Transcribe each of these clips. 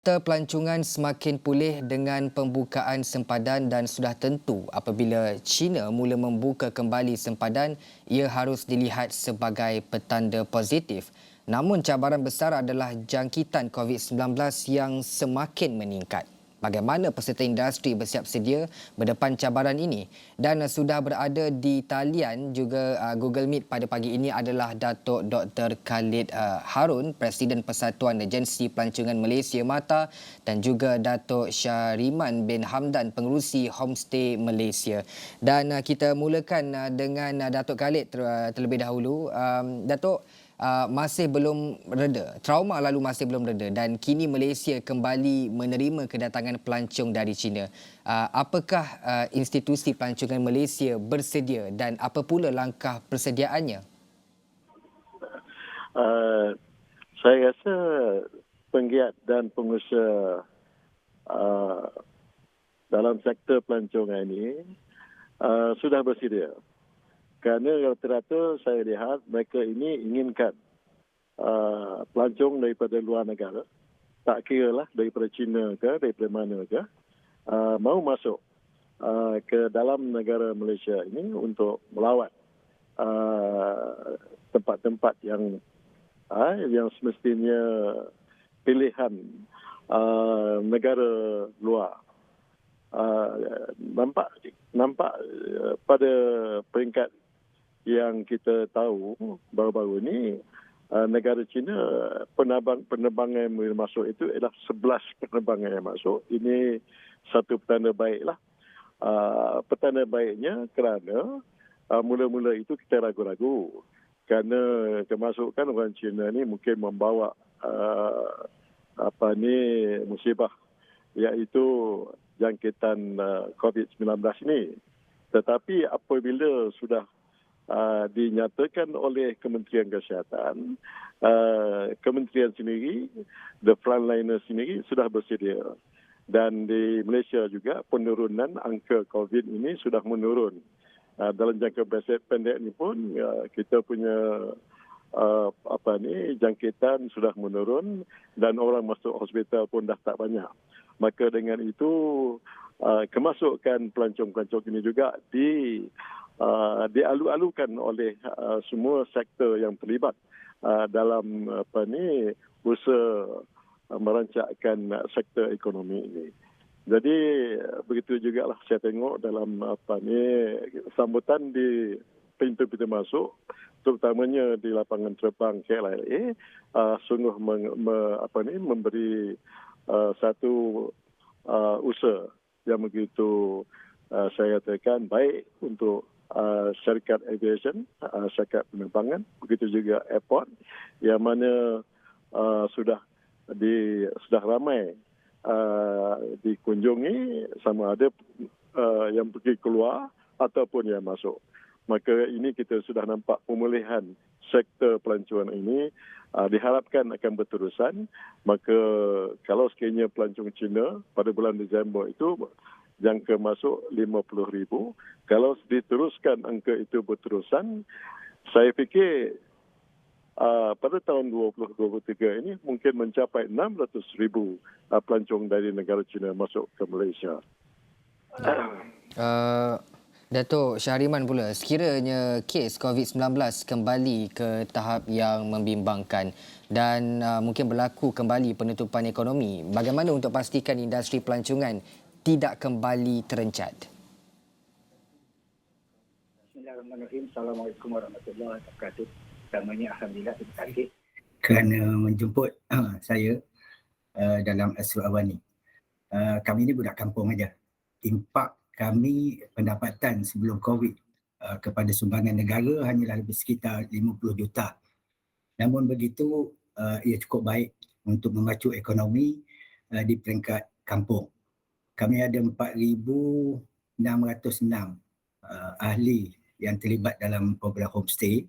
Sektor pelancongan semakin pulih dengan pembukaan sempadan dan sudah tentu apabila China mula membuka kembali sempadan, ia harus dilihat sebagai petanda positif. Namun cabaran besar adalah jangkitan COVID-19 yang semakin meningkat. Bagaimana peserta industri bersiap sedia berdepan cabaran ini? Dan sudah berada di talian juga Google Meet pada pagi ini adalah Datuk Dr. Khalid Harun, Presiden Persatuan Agensi Pelancongan Malaysia MATA, dan juga Datuk Syariman bin Hamdan, Pengerusi Homestay Malaysia. Dan kita mulakan dengan Datuk Khalid terlebih dahulu. Datuk, masih belum reda. Trauma lalu masih belum reda dan kini Malaysia kembali menerima kedatangan pelancong dari China. Apakah institusi pelancongan Malaysia bersedia dan apa pula langkah persediaannya? Uh, saya rasa penggiat dan pengusaha dalam sektor pelancongan ini sudah bersedia. Kerana rata-rata saya lihat mereka ini inginkan pelancong daripada luar negara, tak kira lah daripada China ke, daripada mana ke, mahu masuk ke dalam negara Malaysia ini untuk melawat tempat-tempat yang semestinya pilihan negara luar. Nampak pada peringkat yang kita tahu baru-baru ini, negara China penerbangan yang masuk itu adalah 11 penerbangan yang masuk. Ini satu petanda baiklah. Petanda baiknya kerana mula-mula itu kita ragu-ragu kerana kemasukan orang China ni mungkin membawa musibah, iaitu jangkitan COVID-19 ini. Tetapi apabila sudah dinyatakan oleh Kementerian Kesihatan, Kementerian sendiri, the frontliner sendiri sudah bersedia. Dan di Malaysia juga penurunan angka COVID ini sudah menurun. Dalam jangka pendek ini pun kita punya jangkitan sudah menurun dan orang masuk hospital pun dah tak banyak. Maka dengan itu kemasukan pelancong-pelancong ini juga dialu-alukan oleh semua sektor yang terlibat dalam usaha merancangkan sektor ekonomi ini. Jadi begitu jugalah saya tengok dalam sambutan di pintu-pintu masuk, terutamanya di lapangan terbang KLIA, sungguh memberi satu usaha yang begitu saya katakan baik untuk syarikat aviation, syarikat penerbangan, begitu juga airport yang mana sudah ramai dikunjungi, sama ada yang pergi keluar ataupun yang masuk. Maka ini kita sudah nampak pemulihan sektor pelancongan ini diharapkan akan berterusan. Maka kalau sekiranya pelancong Cina pada bulan Disember itu jangka masuk 50,000, kalau diteruskan angka itu berterusan, saya fikir pada tahun 2023 ini mungkin mencapai 600,000 pelancong dari negara China masuk ke Malaysia. Datuk Syahriman pula, sekiranya kes COVID-19 kembali ke tahap yang membimbangkan dan mungkin berlaku kembali penutupan ekonomi, bagaimana untuk pastikan industri pelancongan tidak kembali terencat? Bismillahirrahmanirrahim. Assalamualaikum warahmatullahi wabarakatuh. Pertamanya, Alhamdulillah, terima kasih kerana menjemput saya dalam Asrul Awani. Kami ni budak kampung aja. Impak kami pendapatan sebelum COVID kepada sumbangan negara hanyalah lebih sekitar 50 juta. Namun begitu, ia cukup baik untuk memacu ekonomi di peringkat kampung. Kami ada 4,606 ahli yang terlibat dalam program homestay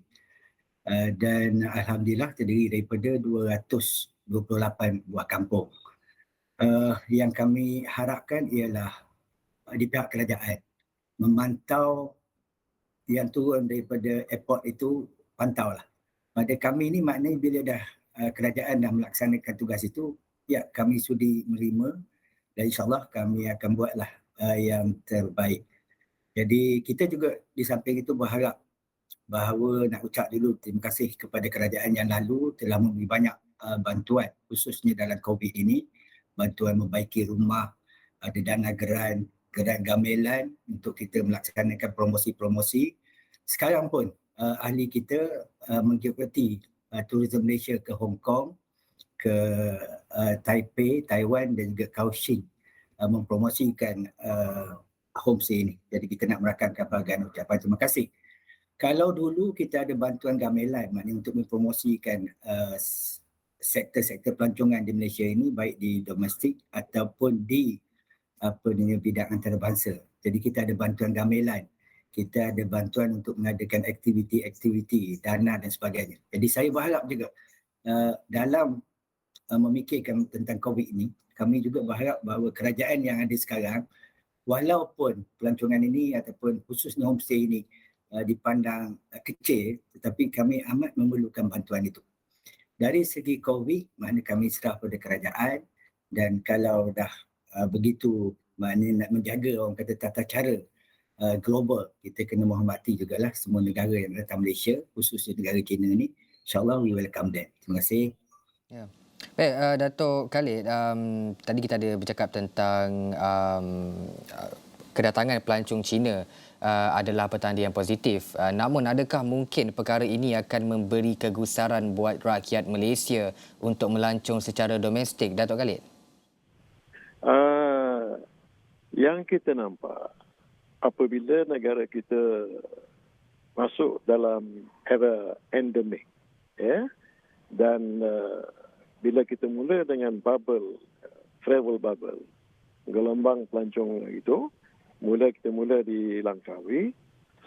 dan Alhamdulillah terdiri daripada 228 buah kampung. Yang kami harapkan ialah di pihak kerajaan memantau yang turun daripada airport itu, pantaulah. Pada kami ni maknanya bila dah kerajaan dah melaksanakan tugas itu, ya kami sudi menerima dan insyaAllah kami akan buatlah yang terbaik. Jadi kita juga di samping itu berharap bahawa nak ucap dulu terima kasih kepada kerajaan yang lalu telah memberi banyak bantuan khususnya dalam COVID ini, bantuan membaiki rumah, ada dana geran gamelan untuk kita melaksanakan promosi-promosi. Sekarang pun ahli kita mengikuti Tourism Malaysia ke Hong Kong, ke Taipei, Taiwan dan juga Kaohsiung mempromosikan homestay ini. Jadi kita nak merakamkan bahagian ucapan terima kasih. Kalau dulu kita ada bantuan gamelan, maknanya untuk mempromosikan sektor-sektor pelancongan di Malaysia ini, baik di domestik ataupun di bidang antarabangsa. Jadi kita ada bantuan gamelan, kita ada bantuan untuk mengadakan aktiviti-aktiviti, dana dan sebagainya. Jadi saya berharap juga dalam memikirkan tentang COVID ini, kami juga berharap bahawa kerajaan yang ada sekarang, walaupun pelancongan ini ataupun khususnya homestay ini dipandang kecil, tetapi kami amat memerlukan bantuan itu. Dari segi COVID, maknanya kami serah pada kerajaan, dan kalau dah begitu, maknanya nak menjaga orang kata tata cara global, kita kena menghormati jugalah semua negara yang datang Malaysia, khususnya negara China ni. InsyaAllah we welcome them. Terima kasih. Ya. Baik, Dato' Khalid, tadi kita ada bercakap tentang kedatangan pelancong Cina adalah petanda yang positif. Namun adakah mungkin perkara ini akan memberi kegusaran buat rakyat Malaysia untuk melancong secara domestik, Dato' Khalid? Yang kita nampak apabila negara kita masuk dalam era endemik, ya, dan bila kita mula dengan bubble, travel bubble, gelombang pelancong itu, kita mula dilangkaui,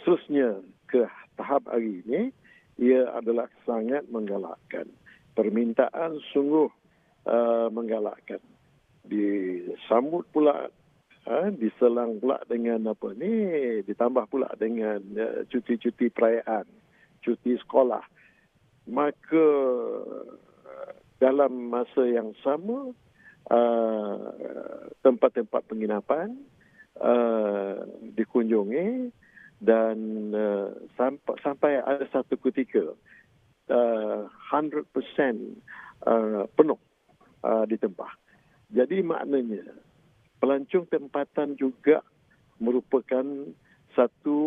seterusnya ke tahap hari ini, ia adalah sangat menggalakkan. Permintaan sungguh menggalakkan. Disambut pula, diselang pula dengan ditambah pula dengan cuti-cuti perayaan, cuti sekolah. Maka dalam masa yang sama, tempat-tempat penginapan dikunjungi dan sampai ada satu ketika 100% penuh ditempah. Jadi maknanya pelancong tempatan juga merupakan satu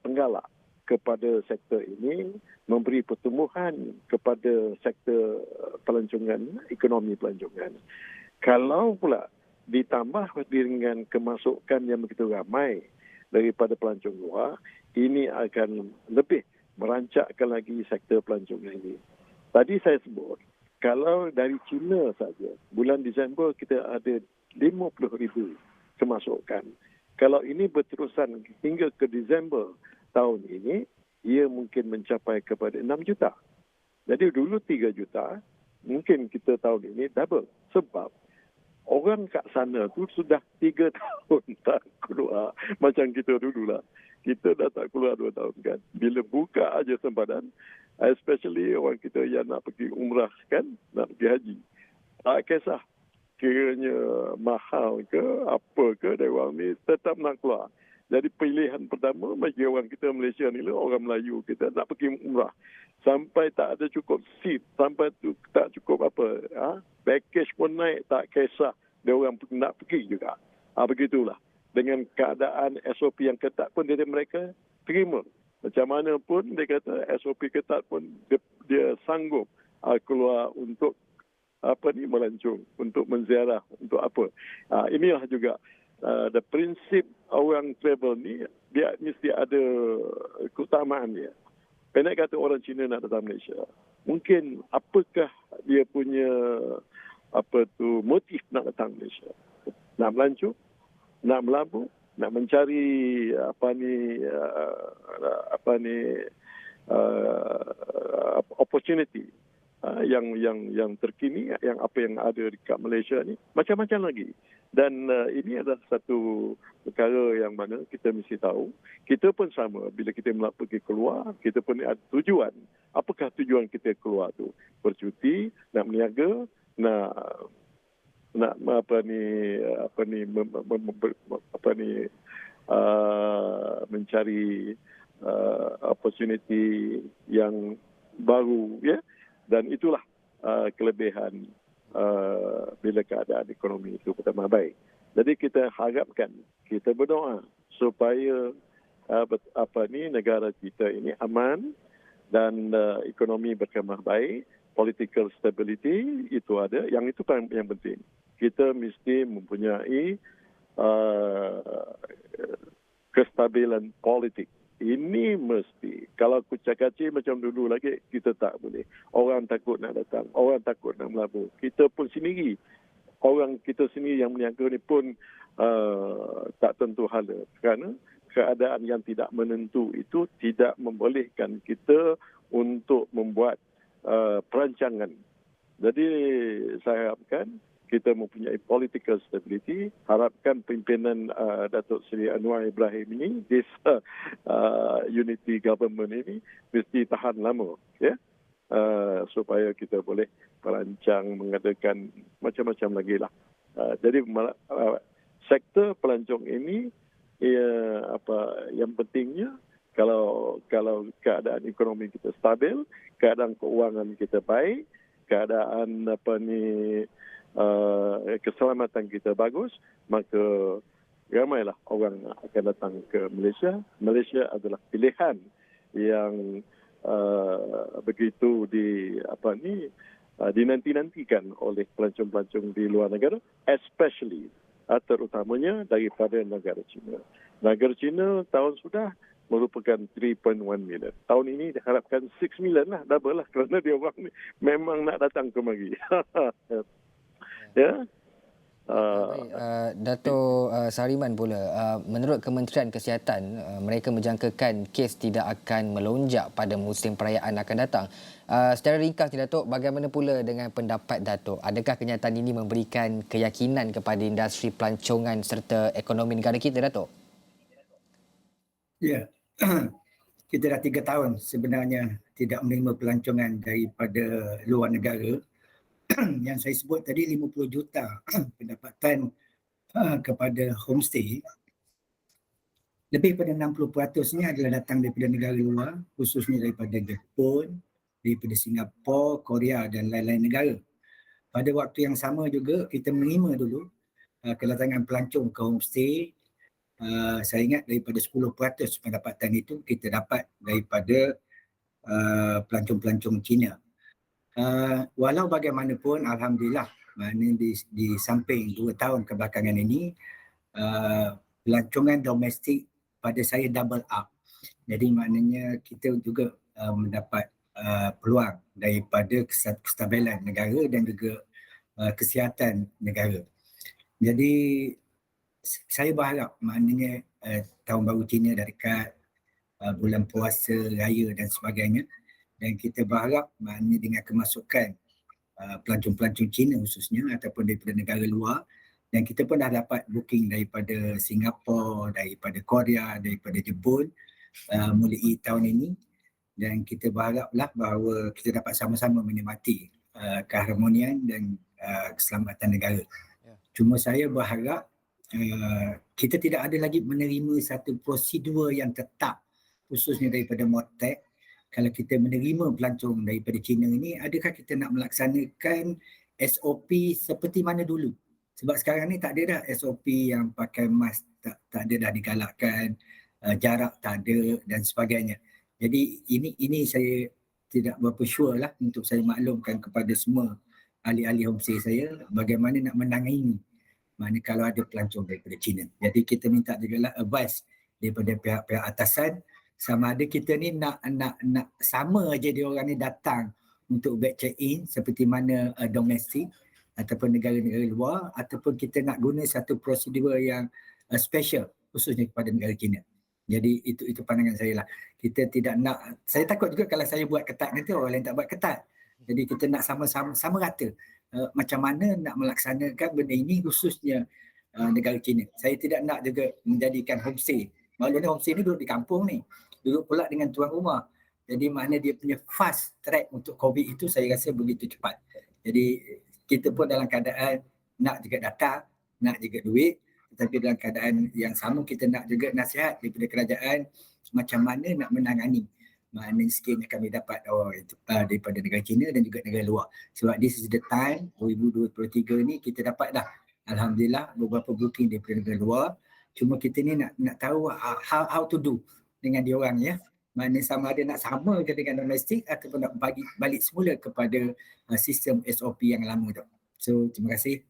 penggalak kepada sektor ini, memberi pertumbuhan kepada sektor pelancongan, ekonomi pelancongan. Kalau pula ditambah dengan kemasukan yang begitu ramai daripada pelancong luar, ini akan lebih merancakkan lagi sektor pelancongan ini. Tadi saya sebut, kalau dari China saja, bulan Disember kita ada 50,000 kemasukan. Kalau ini berterusan hingga ke Disember tahun ini, ia mungkin mencapai kepada 6 juta. Jadi dulu 3 juta, mungkin kita tahun ini double. Sebab orang kat sana tu sudah 3 tahun tak keluar. Macam kita dululah. Kita dah tak keluar 2 tahun kan. Bila buka aja sempadan, especially orang kita yang nak pergi umrah kan, nak pergi haji. Tak kisah kiranya mahal ke, apa ke, dia orang ni tetap nak keluar. Jadi pilihan pertama bagi orang kita Malaysia ni lah, orang Melayu kita nak pergi umrah. Sampai tak ada cukup seat, sampai tu tak cukup package pun naik, tak kisah. Dia orang nak pergi juga. Begitulah. Dengan keadaan SOP yang ketat pun dari mereka terima. Macam mana pun dia kata SOP ketat pun dia sanggup keluar untuk melancong, untuk menziarah, untuk apa. Inilah juga the prinsip orang travel ni, dia mesti ada keutamaan dia. Pendek kata orang Cina nak datang Malaysia, mungkin apakah dia punya motif nak datang Malaysia? Nak melancong, nak melabur, nak mencari opportunity yang terkini, yang apa yang ada dekat Malaysia ni, macam-macam lagi. Dan ini adalah satu perkara yang mana kita mesti tahu. Kita pun sama, bila kita pergi keluar, kita pun ada tujuan. Apakah tujuan kita keluar tu? Bercuti, nak berniaga, nak nak mencari opportunity yang baru, ya. Dan itulah kelebihan bila keadaan ekonomi itu pertama baik. Jadi kita harapkan, kita berdoa supaya negara kita ini aman dan ekonomi berkembang baik, political stability itu ada, yang itu yang penting. Kita mesti mempunyai kestabilan politik. Ini mesti. Kalau kucak-kacir macam dulu lagi, kita tak boleh. Orang takut nak datang, orang takut nak melabur. Kita pun sendiri, orang kita sendiri yang meniaga ni pun tak tentu hala. Kerana keadaan yang tidak menentu itu tidak membolehkan kita untuk membuat perancangan. Jadi saya harapkan kita mempunyai political stability. Harapkan pimpinan Datuk Seri Anwar Ibrahim ini, this unity government ini mesti tahan lama, ya, supaya kita boleh merancang, mengadakan macam-macam lagi lah. Jadi sektor pelancong ini, yang pentingnya kalau keadaan ekonomi kita stabil, keadaan keuangan kita baik, keadaan keselamatan kita bagus, maka ramailah orang akan datang ke Malaysia. Malaysia adalah pilihan yang begitu dinanti-nantikan oleh pelancong-pelancong di luar negara, especially terutamanya daripada negara China. Negara China tahun sudah merupakan 3.1 million. Tahun ini diharapkan 6 million lah, double lah, kerana dia orang ni memang nak datang kemari. Ya. Dato' Sariman pula, menurut Kementerian Kesihatan, mereka menjangkakan kes tidak akan melonjak pada musim perayaan akan datang. Secara ringkas ni Dato', bagaimana pula dengan pendapat Dato'? Adakah kenyataan ini memberikan keyakinan kepada industri pelancongan serta ekonomi negara kita, Dato'? Ya, kita dah 3 tahun sebenarnya tidak menerima pelancongan daripada luar negara. Yang saya sebut tadi 50 juta pendapatan kepada homestay, lebih pada 60%-nya adalah datang daripada negara luar, khususnya daripada Jepun, daripada Singapura, Korea dan lain-lain negara. Pada waktu yang sama juga kita menerima dulu kedatangan pelancong ke homestay. Saya ingat daripada 10% pendapatan itu kita dapat daripada pelancong-pelancong Cina. Walau bagaimanapun, alhamdulillah, di samping 2 tahun kebelakangan ini, pelancongan domestik pada saya double up. Jadi maknanya kita juga mendapat peluang daripada kestabilan negara dan juga kesihatan negara. Jadi saya berharap maknanya tahun baru Cina dah dekat, bulan puasa, raya dan sebagainya. Dan kita berharap maknanya dengan kemasukan pelancong-pelancong Cina khususnya ataupun daripada negara luar, dan kita pun dah dapat booking daripada Singapura, daripada Korea, daripada Jepun mulai tahun ini, dan kita berharaplah bahawa kita dapat sama-sama menikmati keharmonian dan keselamatan negara. Cuma saya berharap kita tidak ada lagi menerima satu prosedur yang tetap khususnya daripada MOTAC. Kalau kita menerima pelancong daripada China ini, adakah kita nak melaksanakan SOP seperti mana dulu? Sebab sekarang ni tak ada dah SOP yang pakai mask, tak ada dah digalakkan, jarak tak ada dan sebagainya. Jadi ini saya tidak berapa sure lah untuk saya maklumkan kepada semua ahli-ahli homestay saya bagaimana nak menangani mana kalau ada pelancong daripada China. Jadi kita minta juga lah advice daripada pihak-pihak atasan, sama ada kita ni nak sama aja dia orang ni datang untuk back check in seperti mana domestik ataupun negara-negara luar, ataupun kita nak guna satu prosedur yang special khususnya kepada negara China. Jadi itu pandangan saya lah. Kita tidak nak, saya takut juga kalau saya buat ketat nanti orang lain tak buat ketat. Jadi kita nak sama rata macam mana nak melaksanakan benda ini khususnya negara China. Saya tidak nak juga menjadikan homestay. Maklumnya homestay ni duduk di kampung ni, duduk pula dengan tuan rumah. Jadi makna dia punya fast track untuk COVID itu saya rasa begitu cepat. Jadi kita pun dalam keadaan nak juga data, nak juga duit, tetapi dalam keadaan yang sama kita nak juga nasihat daripada kerajaan macam mana nak menangani mana skim yang kami dapat daripada negara China dan juga negara luar. Sebab this is the time 2023 ni kita dapat dah alhamdulillah beberapa booking daripada negara luar. Cuma kita ni nak tahu how to do dengan diorang ya. Mana sama ada nak sama ke dengan domestik ataupun nak bagi balik semula kepada sistem SOP yang lama tu. So terima kasih.